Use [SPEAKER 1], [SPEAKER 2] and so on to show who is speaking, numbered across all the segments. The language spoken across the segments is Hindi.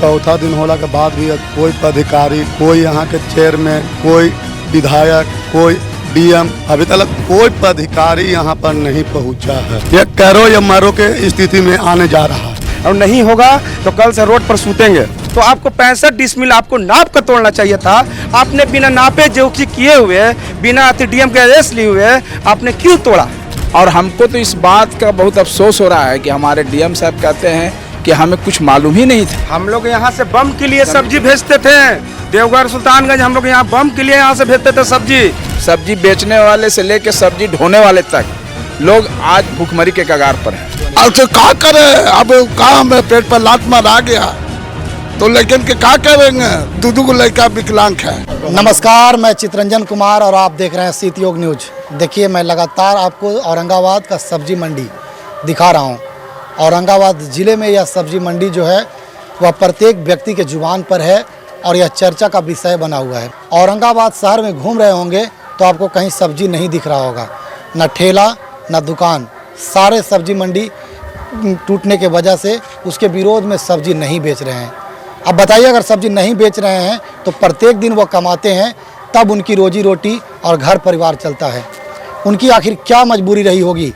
[SPEAKER 1] चौथा दिन होला के बाद भी कोई पदाधिकारी, कोई यहाँ के चेयरमैन, कोई विधायक, कोई डीएम, अभी तक कोई पदाधिकारी यहाँ पर नहीं पहुँचा है। ये करो या मरो के स्थिति में आने जा रहा है।
[SPEAKER 2] और नहीं होगा तो कल से रोड पर सूतेंगे। तो आपको 65 डिसमिल आपको नाप कर तोड़ना चाहिए था। आपने बिना नापे जोखी किए हुए, बिना डीएम के आदेश लिए हुए आपने क्यों तोड़ा?
[SPEAKER 3] और हमको तो इस बात का बहुत अफसोस हो रहा है कि हमारे डीएम साहब कहते हैं कि हमें कुछ मालूम ही नहीं था।
[SPEAKER 2] हम लोग यहाँ से बम के लिए सब्जी भेजते थे, देवघर सुल्तानगंज हम लोग यहाँ बम के लिए यहाँ से भेजते थे
[SPEAKER 3] सब्जी बेचने वाले से लेके सब्जी ढोने वाले तक लोग आज भूखमरी के कगार पर हैं।
[SPEAKER 4] अब तो क्या करे, अब काम है, पेट पर लात मार आ गया तो लेकिन के क्या करेंगे, दूधू को लड़का विकलांग है।
[SPEAKER 5] नमस्कार, मैं चितरंजन कुमार और आप देख रहे हैं सीत योग न्यूज। देखिए, मैं लगातार आपको औरंगाबाद का सब्जी मंडी दिखा रहा हूं। औरंगाबाद ज़िले में यह सब्जी मंडी जो है वह प्रत्येक व्यक्ति के जुबान पर है और यह चर्चा का विषय बना हुआ है। औरंगाबाद शहर में घूम रहे होंगे तो आपको कहीं सब्जी नहीं दिख रहा होगा, न ठेला न दुकान। सारे सब्जी मंडी टूटने के वजह से उसके विरोध में सब्जी नहीं बेच रहे हैं। अब बताइए, अगर सब्जी नहीं बेच रहे हैं तो प्रत्येक दिन वो कमाते हैं, तब उनकी रोजी रोटी और घर परिवार चलता है। उनकी आखिर क्या मजबूरी रही होगी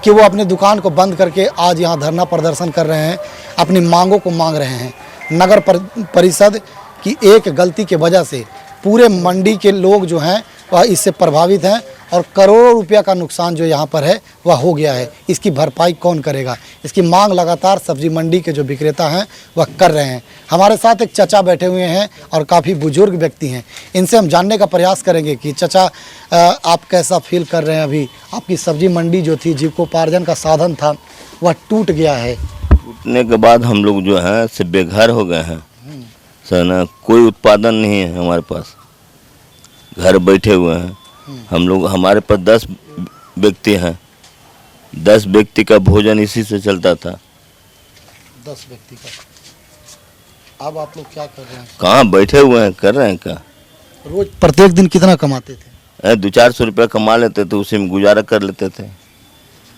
[SPEAKER 5] कि वो अपने दुकान को बंद करके आज यहाँ धरना प्रदर्शन कर रहे हैं, अपनी मांगों को मांग रहे हैं। नगर परिषद की एक गलती के वजह से पूरे मंडी के लोग जो हैं वह इससे प्रभावित हैं और करोड़ों रुपया का नुकसान जो यहाँ पर है वह हो गया है। इसकी भरपाई कौन करेगा? इसकी मांग लगातार सब्जी मंडी के जो विक्रेता हैं वह कर रहे हैं। हमारे साथ एक चचा बैठे हुए हैं और काफ़ी बुजुर्ग व्यक्ति हैं। इनसे हम जानने का प्रयास करेंगे कि चचा, आप कैसा फील कर रहे हैं? अभी आपकी सब्जी मंडी जो थी, जीविकोपार्जन का साधन था, वह टूट गया है।
[SPEAKER 6] टूटने के बाद हम लोग जो है से बेघर हो गए हैं सर ना, कोई उत्पादन नहीं है हमारे पास, घर बैठे हुए हैं हम लोग। हमारे पास 10 व्यक्ति हैं, 10 व्यक्ति का भोजन इसी से चलता था।
[SPEAKER 5] 10 व्यक्ति का। अब आप लोग क्या कर रहे हैं?
[SPEAKER 6] कहाँ बैठे हुए हैं, कर रहे हैं क्या?
[SPEAKER 5] रोज प्रत्येक दिन कितना कमाते थे?
[SPEAKER 6] 200-400 रुपया कमा लेते थे, उसी में गुजारा कर लेते थे।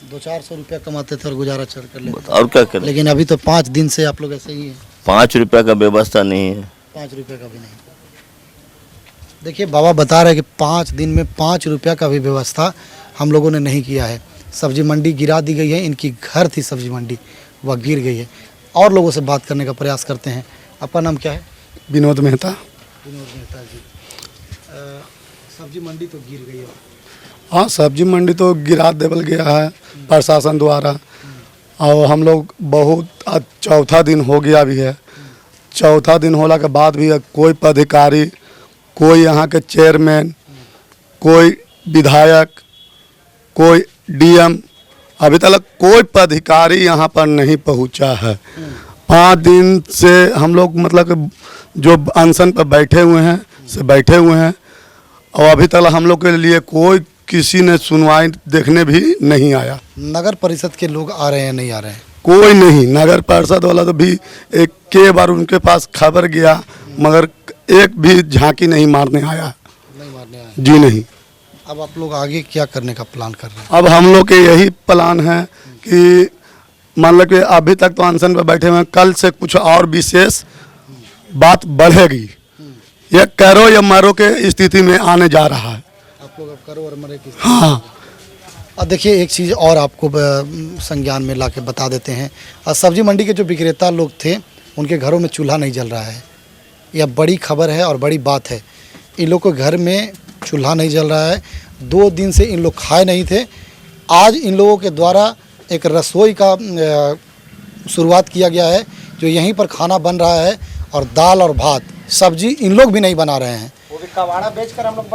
[SPEAKER 5] 200-400 रुपया कमाते थे और गुजारा कर लेते थे।
[SPEAKER 6] और क्या करें?
[SPEAKER 5] लेकिन अभी तो 5 दिन से आप लोग ऐसे ही हैं।
[SPEAKER 6] 5 रुपया का व्यवस्था नहीं है।
[SPEAKER 5] 5 रुपये का भी नहीं। देखिए, बाबा बता रहे हैं कि 5 दिन में 5 रुपया का भी व्यवस्था हम लोगों ने नहीं किया है। सब्जी मंडी गिरा दी गई है। इनकी घर थी सब्जी मंडी, वह गिर गई है। और लोगों से बात करने का प्रयास करते हैं। आपका नाम क्या है?
[SPEAKER 1] विनोद मेहता।
[SPEAKER 5] विनोद मेहता जी, सब्जी मंडी तो गिर गई है।
[SPEAKER 1] हाँ, सब्जी मंडी तो गिरा देवल गया है प्रशासन द्वारा, और हम लोग बहुत चौथा दिन हो गया भी है। चौथा दिन होला के बाद भी कोई पदाधिकारी, कोई यहाँ के चेयरमैन, कोई विधायक, कोई डीएम, अभी तक कोई पदाधिकारी यहाँ पर नहीं पहुँचा है। 5 दिन से हम लोग मतलब जो अनशन पर बैठे हुए हैं और अभी तक हम लोग के लिए कोई किसी ने सुनवाई देखने भी नहीं आया।
[SPEAKER 5] नगर परिषद के लोग आ रहे हैं, नहीं आ रहे हैं?
[SPEAKER 1] कोई नहीं। नगर परिषद वाला तो भी एक के बार उनके पास खबर गया, मगर एक भी झांकी नहीं मारने आया। जी नहीं।
[SPEAKER 5] अब आप लोग आगे क्या करने का प्लान कर रहे हैं?
[SPEAKER 1] अब हम लोग के यही प्लान है कि मान लो कि अभी तक तो अनशन पर बैठे हुए हैं, कल से कुछ और विशेष बात बढ़ेगी। ये करो या मरो के स्थिति में आने जा रहा है।
[SPEAKER 5] आप लोग अब करो और मरे की।
[SPEAKER 1] हाँ।
[SPEAKER 5] अब देखिए, एक चीज़ और आपको संज्ञान में ला के बता देते हैं। सब्जी मंडी के जो विक्रेता लोग थे, उनके घरों में चूल्हा नहीं जल रहा है। यह बड़ी खबर है और बड़ी बात है। इन लोग के घर में चूल्हा नहीं जल रहा है। 2 दिन से इन लोग खाए नहीं थे। आज इन लोगों के द्वारा एक रसोई का शुरुआत किया गया है, जो यहीं पर खाना बन रहा है और दाल और भात, सब्जी इन लोग भी नहीं बना रहे हैं।
[SPEAKER 2] वो भी कबाड़ा बेचकर हम लोग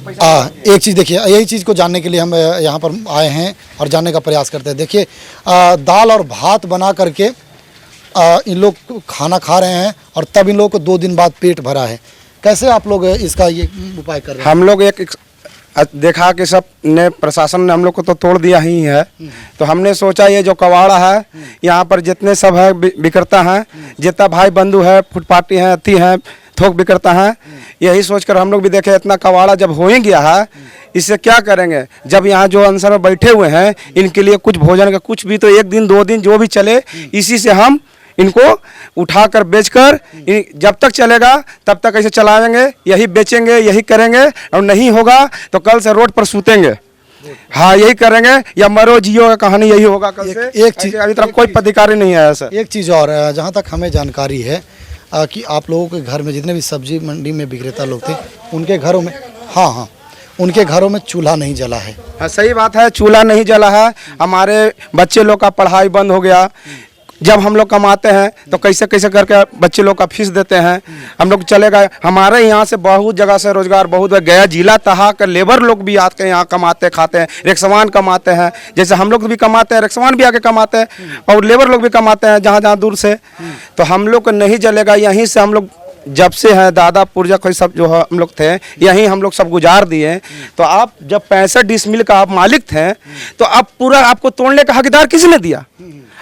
[SPEAKER 2] पैसा।
[SPEAKER 5] एक चीज़ देखिए, यही चीज़ को जानने के लिए हम यहाँ पर आए हैं और जानने का प्रयास करते हैं। देखिए, दाल और भात बना करके इन लोग खाना खा रहे हैं और तब इन लोगों को 2 दिन बाद पेट भरा है। कैसे आप लोग इसका ये उपाय कर रहे हैं?
[SPEAKER 2] हम लोग एक देखा कि सब ने, प्रशासन ने हम लोग को तो तोड़ दिया ही है, तो हमने सोचा ये जो कबाड़ा है, यहाँ पर जितने सब है विक्रेता हैं, जितना भाई बंधु है, फुटपाटी हैं, अति हैं, थोक विक्रेता हैं, यही सोचकर हम लोग भी देखे इतना कबाड़ा जब हो ही गया है, इससे क्या करेंगे? जब यहाँ जो अनशन में बैठे हुए हैं, इनके लिए कुछ भोजन का कुछ भी तो 1 दिन 2 दिन जो भी चले, इसी से हम इनको उठाकर बेचकर जब तक चलेगा तब तक ऐसे चलाएंगे, यही बेचेंगे, यही करेंगे, और नहीं होगा तो कल से रोड पर सूतेंगे। हाँ, यही करेंगे, या मरो जियो का कहानी यही होगा कल से।
[SPEAKER 5] एक चीज
[SPEAKER 2] अभी तक कोई पदाधिकारी नहीं आया सर।
[SPEAKER 5] एक चीज़ और जहाँ तक हमें जानकारी है कि आप लोगों के घर में जितने भी सब्जी मंडी में विक्रेता लोग थे उनके घरों में हाँ उनके घरों में चूल्हा नहीं जला है।
[SPEAKER 2] हाँ, सही बात है, चूल्हा नहीं जला है। हमारे बच्चे लोग का पढ़ाई बंद हो गया। जब हम लोग कमाते हैं तो कैसे कैसे करके बच्चे लोग का फीस देते हैं, हम लोग चले गए। हमारे यहाँ से बहुत जगह से रोजगार बहुत गया, जिला तहा के लेबर लोग भी आके यहाँ कमाते खाते हैं, रिक्शवान कमाते हैं, जैसे हम लोग भी कमाते हैं, रिक्शवान भी आके कमाते हैं, और लेबर लोग भी कमाते हैं जहाँ जहाँ दूर से। तो हम लोग को नहीं जलेगा, यहीं से हम लोग जब से है दादा पुरजा कोई सब जो हम लोग थे यहीं हम लोग सब गुजार दिए। तो आप जब 65 डिसमिल का आप मालिक थे तो आप पूरा आपको तोड़ने का हकदार किसने दिया?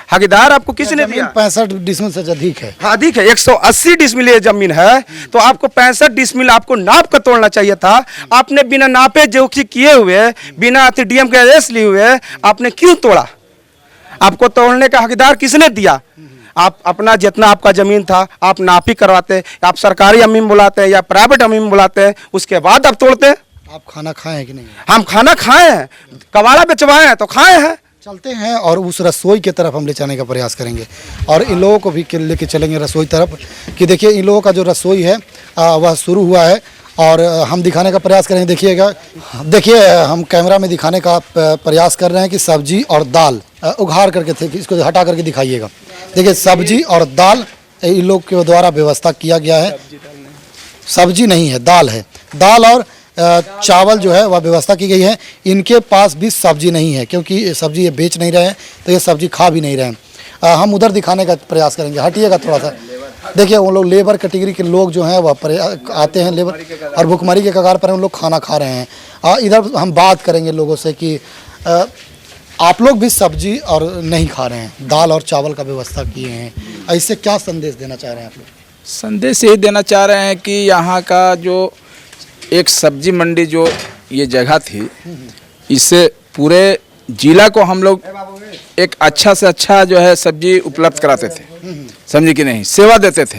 [SPEAKER 2] हकदार आपको किसने दिया?
[SPEAKER 5] 65 डिसमिल से अधिक है।
[SPEAKER 2] हाँ, अधिक है, 180 डिसमिल ये जमीन है, तो आपको 65 डिसमिल आपको नाप कर तोड़ना चाहिए था। आपने बिना नापे जोखी किए हुए, बिना डीएम के आदेश लिए हुए आपने क्यों तोड़ा? आपको तोड़ने का हकदार किसने दिया? आप अपना जितना आपका जमीन था आप नापी करवाते, आप सरकारी अमीन बुलाते या प्राइवेट अमीन बुलाते, उसके बाद आप तोड़ते।
[SPEAKER 5] आप खाना खाए हैं कि नहीं?
[SPEAKER 2] हम खाना खाए हैं, कबाड़ा बेचवाए हैं तो खाए हैं।
[SPEAKER 5] चलते हैं और उस रसोई की तरफ हम ले जाने का प्रयास करेंगे और इन लोगों को भी लेके चलेंगे रसोई तरफ कि देखिए इन लोगों का जो रसोई है वह शुरू हुआ है और हम दिखाने का प्रयास करेंगे। देखिएगा, देखिए हम कैमरा में दिखाने का प्रयास कर रहे हैं कि सब्जी और दाल उघाड़ करके थे, इसको हटा करके दिखाइएगा। देखिए सब्जी और दाल इन लोग के द्वारा व्यवस्था किया गया है। सब्जी नहीं है, दाल है। दाल और चावल जो है वह व्यवस्था की गई है। इनके पास भी सब्जी नहीं है क्योंकि सब्जी ये बेच नहीं रहे हैं तो ये सब्जी खा भी नहीं रहे हैं। हम उधर दिखाने का प्रयास करेंगे। हटिएगा थोड़ा सा। देखिए वो लोग लेबर कैटेगरी के लोग जो हैं वह आते हैं लेबर और भुखमरी के कगार पर उन लोग खाना खा रहे हैं। इधर हम बात करेंगे लोगों से कि आप लोग भी सब्जी और नहीं खा रहे हैं, दाल और चावल का व्यवस्था किए हैं, ऐसे क्या संदेश देना चाह रहे हैं आप लोग?
[SPEAKER 3] संदेश यही देना चाह रहे हैं कि यहाँ का जो एक सब्जी मंडी जो ये जगह थी, इससे पूरे जिला को हम लोग एक अच्छा से अच्छा जो है सब्जी उपलब्ध कराते थे, समझे कि नहीं, सेवा देते थे।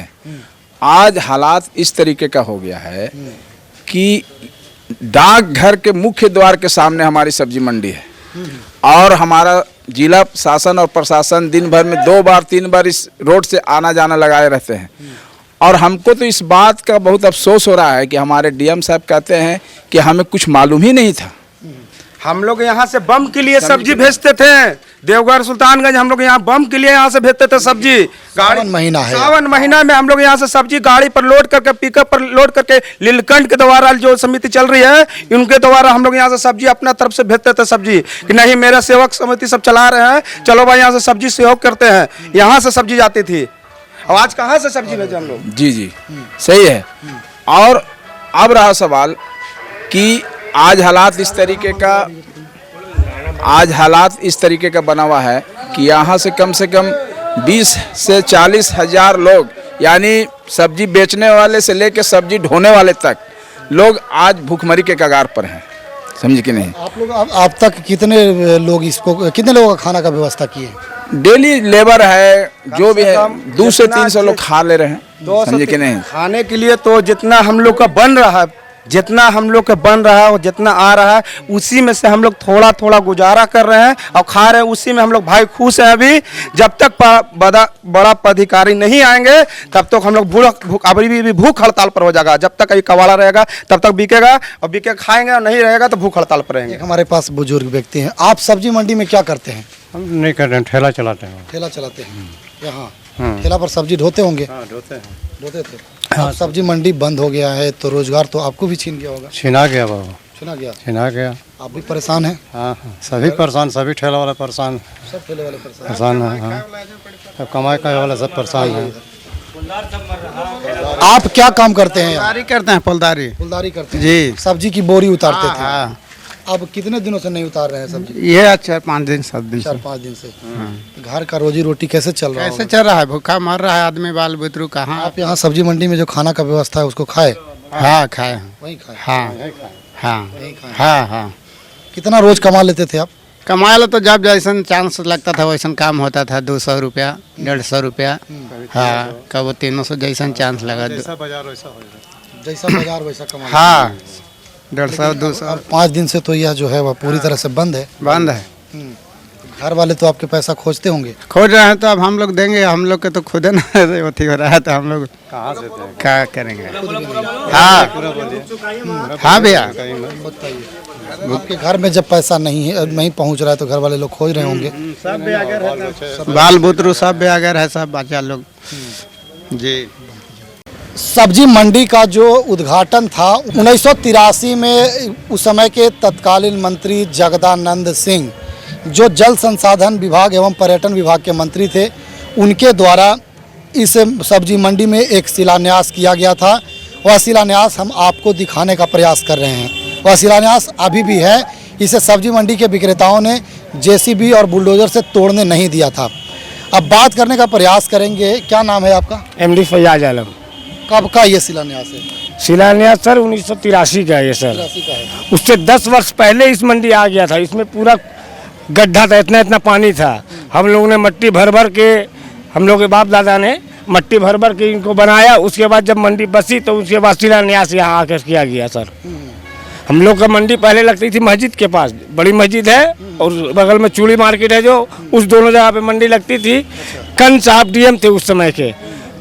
[SPEAKER 3] आज हालात इस तरीके का हो गया है कि डाकघर के मुख्य द्वार के सामने हमारी सब्जी मंडी है और हमारा जिला शासन और प्रशासन दिन भर में 2 बार 3 बार इस रोड से आना जाना लगाए रहते हैं। और हमको तो इस बात का बहुत अफसोस हो रहा है कि हमारे डीएम साहब कहते हैं कि हमें कुछ मालूम ही नहीं था।
[SPEAKER 2] हम लोग यहाँ से बम के लिए सब्जी भेजते थे, देवघर सुल्तानगंज हम लोग यहाँ बम के लिए यहाँ से भेजते थे सब्जी।
[SPEAKER 5] सावन महीना है,
[SPEAKER 2] सावन महीना में हम लोग यहाँ से सब्जी गाड़ी पर लोड करके पिकअप पर लोड करके लीलकंठ के द्वारा जो समिति चल रही है उनके द्वारा हम लोग यहाँ से सब्जी अपना तरफ से भेजते थे सब्जी कि नहीं मेरा सेवक समिति सब चला रहे हैं, चलो भाई यहाँ से सब्जी सहयोग करते हैं। यहाँ से सब्जी जाती थी। अब आज कहाँ से सब्जी भेजे हम लोग?
[SPEAKER 3] जी सही है। और अब रहा सवाल कि आज हालात इस तरीके का बना हुआ है कि यहाँ से कम 20 से 40 हजार लोग, यानी सब्जी बेचने वाले से लेकर सब्जी ढोने वाले तक लोग आज भूखमरी के कगार पर हैं, समझे कि नहीं।
[SPEAKER 5] आप लोग अब तक कितने लोगों का खाना का व्यवस्था किए?
[SPEAKER 3] डेली लेबर है जो भी है 200 से 300 लोग खा ले रहे हैं, समझे कि नहीं।
[SPEAKER 2] खाने के लिए तो जितना हम लोग का बन रहा है और जितना आ रहा है उसी में से हम लोग थोड़ा थोड़ा गुजारा कर रहे हैं और खा रहे हैं, उसी में हम लोग भाई खुश हैं। अभी जब तक बड़ा पदाधिकारी नहीं आएंगे तब तक हम लोग अभी भी भूख हड़ताल पर हो जाएगा। जब तक अभी कबाड़ा रहेगा तब तक बिकेगा और बिके खाएंगे और नहीं रहेगा तो भूख हड़ताल पर रहेंगे।
[SPEAKER 5] हमारे पास बुजुर्ग व्यक्ति हैं। आप सब्जी मंडी में क्या करते हैं?
[SPEAKER 7] हम नहीं कर रहे हैं, ठेला चलाते हैं।
[SPEAKER 5] ठेला चलाते हैं यहाँ? ठेला पर सब्जी ढोते होंगे?
[SPEAKER 7] हाँ, ढोते हैं।
[SPEAKER 5] ढोते थे। अब सब्जी मंडी बंद हो गया है तो रोजगार तो आपको भी छीन गया होगा।
[SPEAKER 7] छिना गया बाबू,
[SPEAKER 5] छिना गया। आप भी परेशान हैं?
[SPEAKER 7] हाँ, सभी परेशान, सभी ठेला वाले परेशान,
[SPEAKER 5] सब ठेले वाले परेशान
[SPEAKER 7] हैं। हाँ, अब कमाई वाले सब परेशान हैं।
[SPEAKER 5] आप क्या काम करते हैं?
[SPEAKER 8] फुलदारी करते हैं।
[SPEAKER 5] फुलदारी करते हैं
[SPEAKER 8] जी।
[SPEAKER 5] सब्जी की बोरी उतारते थे।
[SPEAKER 8] हाँ।
[SPEAKER 5] अब कितने दिनों से नहीं उतार रहे हैं सब्जी?
[SPEAKER 8] ये 4-5 दिन 7 दिन
[SPEAKER 5] 4-5 दिन से। घर का रोजी रोटी कैसे चल रहा है?
[SPEAKER 8] कैसे चल रहा है? भूखा मर रहा है आदमी, बाल बुतरू कहाँ।
[SPEAKER 5] आप यहाँ सब्जी मंडी में जो खाना का व्यवस्था है उसको खाए?
[SPEAKER 8] हाँ, खाए।
[SPEAKER 5] वही खाए?
[SPEAKER 8] हाँ हाँ हाँ हाँ।
[SPEAKER 5] कितना रोज कमा लेते थे आप?
[SPEAKER 8] कमाए ला तो जब जैसा चांस लगता था वैसा काम होता था। 200 रुपया 150 रुपया, हाँ कब 300 जैसा चांस लगा।
[SPEAKER 7] जैसा बाजार वैसा हो जाए।
[SPEAKER 5] जैसा बाजार वैसा कमा।
[SPEAKER 8] हाँ 150 200
[SPEAKER 5] 5 दिन से तो यह जो है वह पूरी तरह से बंद है।
[SPEAKER 8] बंद है।
[SPEAKER 5] घर वाले तो आपके पैसा खोजते होंगे।
[SPEAKER 8] खोज रहे हैं तो अब हम लोग देंगे। हम लोग के तो खुद ना अथी हो रहा है तो हम लोग
[SPEAKER 7] कहाँ से देंगे?
[SPEAKER 8] क्या करेंगे। हाँ हाँ भैया।
[SPEAKER 5] आपके घर में जब पैसा नहीं पहुंच रहा है तो घर वाले लोग खोज रहे होंगे।
[SPEAKER 8] बाल बुतरू सब बेअगर है, सब बच्चा लोग जी।
[SPEAKER 5] सब्जी मंडी का जो उद्घाटन था 1983 में उस समय के तत्कालीन मंत्री जगदानंद सिंह, जो जल संसाधन विभाग एवं पर्यटन विभाग के मंत्री थे, उनके द्वारा इस सब्जी मंडी में एक शिलान्यास किया गया था। वह शिलान्यास हम आपको दिखाने का प्रयास कर रहे हैं। वह शिलान्यास अभी भी है। इसे सब्जी मंडी के विक्रेताओं ने जेसीबी और बुलडोजर से तोड़ने नहीं दिया था। अब बात करने का प्रयास करेंगे। क्या नाम है आपका?
[SPEAKER 9] MD फैयाज आलम।
[SPEAKER 5] कब का ये शिलान्यास है?
[SPEAKER 9] शिलान्यास सर 1983 का है ये सर।
[SPEAKER 5] 83 का है।
[SPEAKER 9] उससे 10 वर्ष पहले इस मंडी आ गया था। इसमें पूरा गड्ढा था, इतना पानी था। हम लोगों ने मट्टी भर भर के, हम लोग के बाप दादा ने मट्टी भर भर के इनको बनाया। उसके बाद जब मंडी बसी तो उसके बाद शिलान्यास यहाँ आकर किया गया सर। हम लोग का मंडी पहले लगती थी मस्जिद के पास, बड़ी मस्जिद है, और बगल में चूड़ी मार्केट है जो, उस दोनों जगह पे मंडी लगती थी। कन साहब DM थे उस समय के।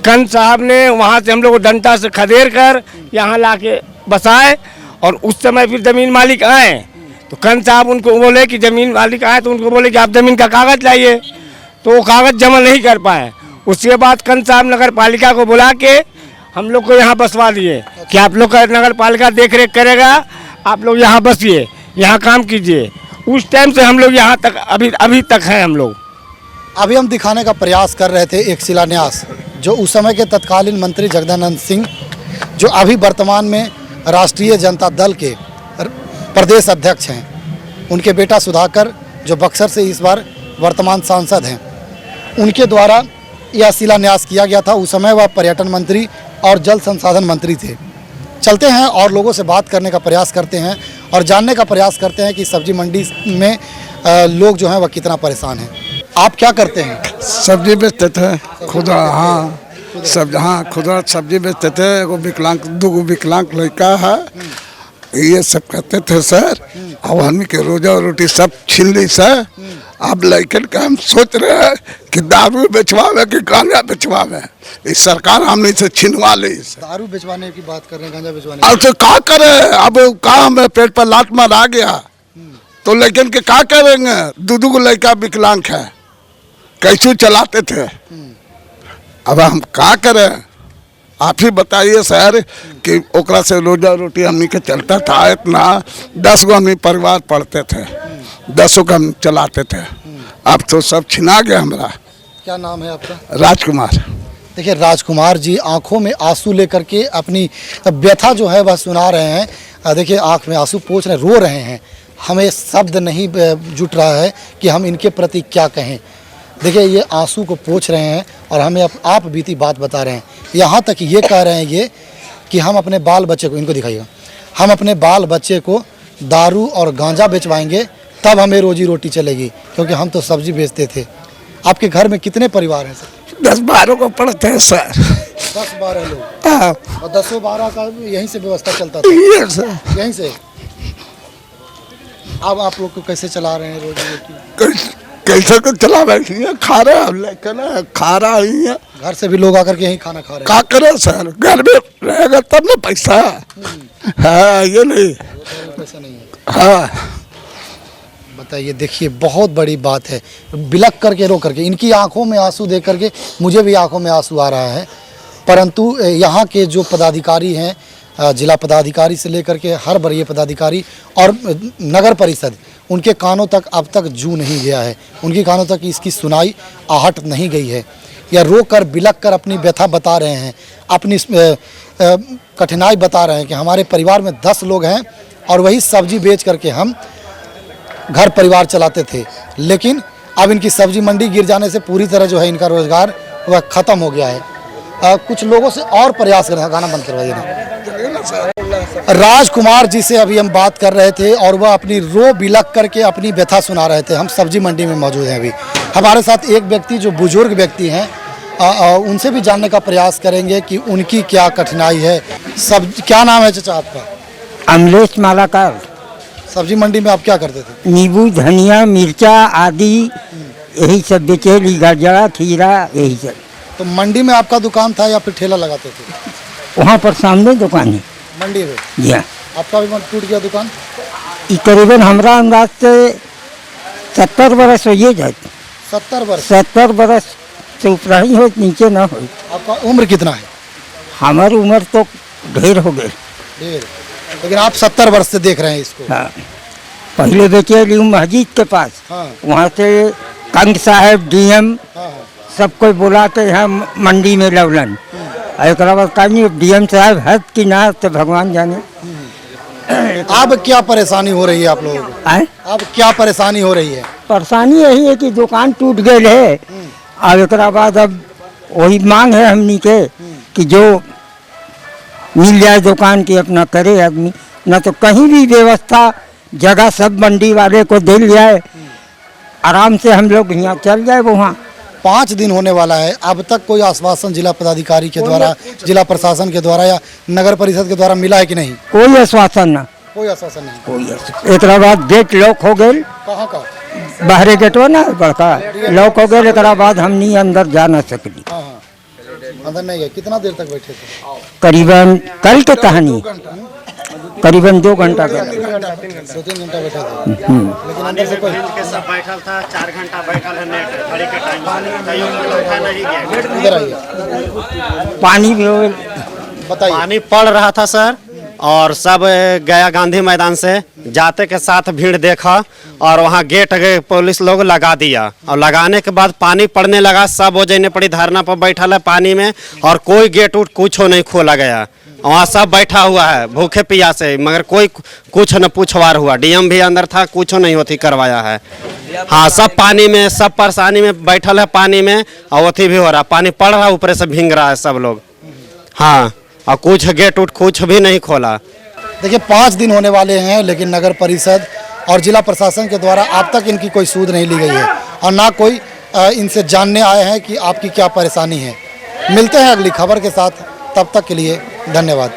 [SPEAKER 9] कन साहब ने वहाँ से हम लोग को डंटा से खदेड़ कर यहाँ ला के बसाए। और उस समय फिर ज़मीन मालिक आए तो कन साहब उनको बोले कि ज़मीन मालिक आए तो उनको बोले कि आप ज़मीन का कागज़ लाइए, तो वो कागज़ जमा नहीं कर पाए। उसके बाद कन साहब नगर पालिका को बुला के हम लोग को यहाँ बसवा दिए कि आप लोग का नगर पालिका देख रेख करेगा, आप लोग यहाँ बसिए, यहाँ काम कीजिए। उस टाइम से हम लोग यहाँ तक अभी तक हैं हम लोग।
[SPEAKER 5] अभी हम दिखाने का प्रयास कर रहे थे एक शिलान्यास जो उस समय के तत्कालीन मंत्री जगदानंद सिंह, जो अभी वर्तमान में राष्ट्रीय जनता दल के प्रदेश अध्यक्ष हैं, उनके बेटा सुधाकर जो बक्सर से इस बार वर्तमान सांसद हैं, उनके द्वारा यह शिलान्यास किया गया था। उस समय वह पर्यटन मंत्री और जल संसाधन मंत्री थे। चलते हैं और लोगों से बात करने का प्रयास करते हैं और जानने का प्रयास करते हैं कि सब्जी मंडी में लोग जो हैं वह कितना परेशान हैं। आप क्या करते हैं?
[SPEAKER 4] सब्जी बेचते थे खुदरा। हाँ खुदरा सब्जी बेचते थे। एगो विकलांग, 2 विकलांग लड़का है, ये सब करते थे सर। अब हमी के रोजा रोटी सब छीन ली सर। अब लड़कन का हम सोच रहे हैं कि दारू बेचवावे कि गांजा बेचवावे। इस सरकार हमने से छीनवा ली।
[SPEAKER 5] दारू बेचवाने की बात कर रहे हैं, गांजा बेचवाने
[SPEAKER 4] अब तो क्या करे, अब कहाँ में पेट पर लात मार आ गया तो लड़कन के क्या करेंगे। 2 लड़का विकलांग है, कैसे चलाते थे। अब हम क्या करें, आप ही बताइए सर कि ओकरा से रोजा रोटी हमनी के चलता था। इतना 10 गो हमनी परिवार पढ़ते थे, 10 को हम चलाते थे। अब तो सब छिना गया हमारा।
[SPEAKER 5] क्या नाम है आपका?
[SPEAKER 4] राजकुमार।
[SPEAKER 5] देखिए राजकुमार जी आंखों में आंसू लेकर के अपनी व्यथा जो है वह सुना रहे हैं। देखिए आंख में आंसू पोंछ रहे, रो रहे हैं। हमें शब्द नहीं जुट रहा है कि हम इनके प्रति क्या कहें। देखिए ये आंसू को पोंछ रहे हैं और हमें आप बीती बात बता रहे हैं। यहाँ तक ये कह रहे हैं ये कि हम अपने बाल बच्चे को, इनको दिखाइएगा, हम अपने बाल बच्चे को दारू और गांजा बेचवाएंगे तब हमें रोजी रोटी चलेगी, क्योंकि हम तो सब्जी बेचते थे। आपके घर में कितने परिवार हैं सर?
[SPEAKER 4] 10-12 को पढ़ते हैं सर।
[SPEAKER 5] 10-12 लोग।
[SPEAKER 4] हाँ।
[SPEAKER 5] और 10-12 का यहीं से व्यवस्था चलता था? यहीं से। अब आप लोग को कैसे चला रहे हैं रोजी रोटी?
[SPEAKER 4] कैसे को चला बैठी है, खा रहे हैं, लेकिन खा रहा ही है।
[SPEAKER 5] घर से भी लोग आकर के यहीं खाना खा रहे हैं।
[SPEAKER 4] क्या करें सर, घर में रहेगा तब ना पैसा। हाँ ये नहीं,
[SPEAKER 5] पैसा नहीं है।
[SPEAKER 4] हाँ
[SPEAKER 5] बताइए, देखिए बहुत बड़ी बात है। बिलक करके रो करके, इनकी आंखों में आंसू देख करके मुझे भी आंखों में आंसू आ रहा है। परंतु यहाँ के जो पदाधिकारी हैं, जिला पदाधिकारी से लेकर के हर वरीय पदाधिकारी और नगर परिषद, उनके कानों तक अब तक जू नहीं गया है। उनकी कानों तक इसकी सुनाई आहट नहीं गई है। या रो कर बिलक कर अपनी व्यथा बता रहे हैं, अपनी कठिनाई बता रहे हैं कि हमारे परिवार में 10 लोग हैं और वही सब्जी बेच करके हम घर परिवार चलाते थे। लेकिन अब इनकी सब्जी मंडी गिर जाने से पूरी तरह जो है इनका रोजगार वह ख़त्म हो गया है। कुछ लोगों से और प्रयास करना, गाना बंद करवाइए ना।
[SPEAKER 4] है सर।
[SPEAKER 5] राजकुमार जी से अभी हम बात कर रहे थे और वह अपनी रो बिलख करके अपनी व्यथा सुना रहे थे। हम सब्जी मंडी में मौजूद हैं। अभी हमारे साथ एक व्यक्ति जो बुजुर्ग व्यक्ति हैं, उनसे भी जानने का प्रयास करेंगे कि उनकी क्या कठिनाई है। क्या नाम है चाचा आपका?
[SPEAKER 10] अमलेश मालाकार।
[SPEAKER 5] सब्जी मंडी में आप क्या करते थे?
[SPEAKER 10] नींबू, धनिया, मिर्चा आदि यही सब बेचे, गाजरा, खीरा, यही सब।
[SPEAKER 5] तो मंडी में आपका दुकान था या फिर ठेला लगाते थे?
[SPEAKER 10] वहाँ पर सामने दुकान है
[SPEAKER 5] मंडी में।
[SPEAKER 10] जी हाँ।
[SPEAKER 5] आपका भी टूट गया दुकान?
[SPEAKER 10] ये करीबन हमारा अंदाज से 70 बरस हो जाए।
[SPEAKER 5] 70 वर्ष?
[SPEAKER 10] 70 बरस से ऊपर ही हो, नीचे ना हो।
[SPEAKER 5] आपका उम्र कितना है?
[SPEAKER 10] हमारी उम्र तो ढेर हो गई।
[SPEAKER 5] ढेर? लेकिन आप 70 वर्ष से देख रहे हैं इसको?
[SPEAKER 10] हाँ। पहले बेचे ली मस्जिद के पास।
[SPEAKER 5] हाँ।
[SPEAKER 10] वहाँ से कंग साहब, डीएम सब कोई बुला के यहाँ मंडी में लवलन। एक बाद कहीं डीएम साहब हद की ना, तो भगवान जाने।
[SPEAKER 5] अब क्या परेशानी हो रही है आप लोगों को? अब क्या परेशानी हो रही है?
[SPEAKER 10] परेशानी यही है कि दुकान टूट गई है। और एक बाद अब वही मांग है हमनी के कि जो मिल जाए दुकान की अपना करे आदमी, न तो कहीं भी व्यवस्था जगह सब मंडी वाले को दे जाए, आराम से हम लोग यहाँ चल जाए। वहाँ
[SPEAKER 5] 5 दिन होने वाला है, अब तक कोई आश्वासन जिला पदाधिकारी के द्वारा, जिला प्रशासन के द्वारा या नगर परिषद के द्वारा मिला है कि नहीं?
[SPEAKER 10] कोई आश्वासन ना।
[SPEAKER 5] कोई आश्वासन नहीं।
[SPEAKER 10] कोई एक बाद गेट लॉक हो गए।
[SPEAKER 5] कहाँ का?
[SPEAKER 10] बाहरे गेट हो ना बड़का, लॉक हो गए। एक बाद हम नहीं अंदर जा ना सकली।
[SPEAKER 5] हाँ हाँ, अंदर नहीं गए। कितना देर तक बैठे थे?
[SPEAKER 10] करीबन कल के कहानी करीबन 2 घंटा का।
[SPEAKER 5] 2-3 घंटा बैठे थे। लेकिन अंदर से कोई
[SPEAKER 7] सब बैठल था, 4 घंटा बैठल है नेट खड़ी के टाइम उठा नहीं गया।
[SPEAKER 5] इधर आइए,
[SPEAKER 10] पानी भी हो।
[SPEAKER 5] बताइए।
[SPEAKER 7] पानी पड़ रहा था सर, और सब गया गांधी मैदान से जाते के साथ भीड़ देखा, और वहाँ गेट पुलिस लोग लगा दिया। और लगाने के बाद पानी पड़ने लगा, सब हो जाने पड़ी धरना पर बैठल है पानी में, और कोई गेट उठ कुछ नहीं खोला गया। वहाँ सब बैठा हुआ है भूखे प्यासे, मगर कोई कुछ न पूछवार हुआ। डीएम भी अंदर था, कुछ नहीं होती करवाया है। हाँ, सब पानी में, सब परेशानी में बैठल है पानी में, और अथी भी हो रहा, पानी पड़ रहा है, ऊपर से भींग रहा है सब लोग। हाँ, और कुछ गेट उठ कुछ भी नहीं खोला।
[SPEAKER 5] देखिए 5 दिन होने वाले हैं, लेकिन नगर परिषद और जिला प्रशासन के द्वारा अब तक इनकी कोई सूद नहीं ली गई है, और ना कोई इनसे जानने आए हैं कि आपकी क्या परेशानी है। मिलते हैं अगली खबर के साथ, तब तक के लिए धन्यवाद।